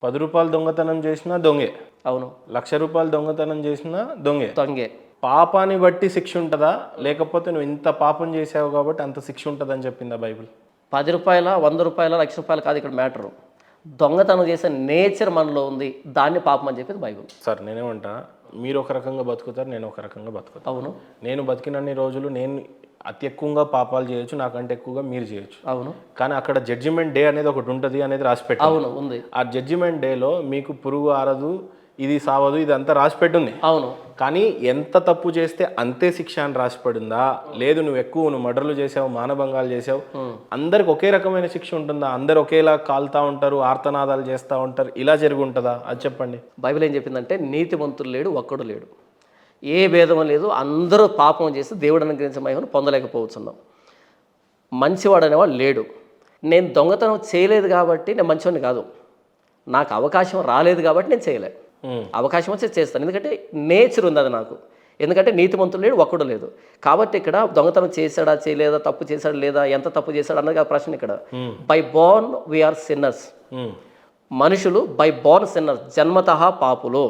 రూ. 10 దొంగతనం చేసినా దొంగే, అవును, రూ. 1,00,000 దొంగతనం చేసినా దొంగే. దొంగే. పాపాన్ని బట్టి శిక్ష ఉంటుందా, లేకపోతే నువ్వు ఇంత పాపం చేసావు కాబట్టి అంత శిక్ష ఉంటుందని చెప్పిందా బైబిల్? రూ. 10, రూ. 100, రూ. 1,00,000 కాదు ఇక్కడ మ్యాటరు. దొంగతనం చేసే నేచర్ మనలో ఉంది, దాన్ని పాపం అని చెప్పేది బైబిల్. సార్ నేనేమంటా, మీరు ఒక రకంగా బతుకుతారు, నేను ఒక రకంగా బతుకుతాను. అవును, నేను బతికినన్ని రోజులు నేను అతి ఎక్కువగా పాపాలు చేయొచ్చు, నాకంటే ఎక్కువగా మీరు చేయొచ్చు. అవును, కానీ అక్కడ జడ్జిమెంట్ డే అనేది ఒకటి ఉంటుంది అనేది రాసిపెట్టారు. అవును, ఉంది. ఆ జడ్జిమెంట్ డేలో మీకు పురుగు ఆరదు, ఇది సావదు, ఇది అంతా రాసిపెట్టుంది. అవును, కానీ ఎంత తప్పు చేస్తే అంతే శిక్ష అని రాసిపడిందా? లేదు నువ్వు మర్డర్లు చేసావు, మానభంగాలు చేసావు, అందరికి ఒకే రకమైన శిక్ష ఉంటుందా? అందరు ఒకేలా కాలుతా ఉంటారు, ఆర్తనాదాలు చేస్తూ ఉంటారు, ఇలా జరిగి ఉంటుందా? అది చెప్పండి. బైబిల్ ఏం చెప్పిందంటే నీతిమంతుడు లేడు, ఒక్కడు లేడు, ఏ భేదం లేదు, అందరూ పాపం చేసి దేవుడు అనుగ్రహించిన మహిమను పొందలేకపోతున్నాం. మంచివాడు అనేవాడు లేడు. నేను దొంగతనం చేయలేదు కాబట్టి నేను మంచివాడిని కాదు, నాకు అవకాశం రాలేదు కాబట్టి నేను చేయలే. అవకాశం వచ్చి చేస్తాను, ఎందుకంటే నేచర్ ఉంది అది నాకు. ఎందుకంటే నీతిమంతుడు లేడు, ఒక్కడు లేదు. కాబట్టి ఇక్కడ దొంగతనం చేశాడా చేయలేదా, తప్పు చేశాడా లేదా, ఎంత తప్పు చేశాడు అన్నది ఆ ప్రశ్న ఇక్కడ. By born we're sinners. మనుషులు బై బోర్న్ సిన్నర్స్, జన్మతః పాపులు.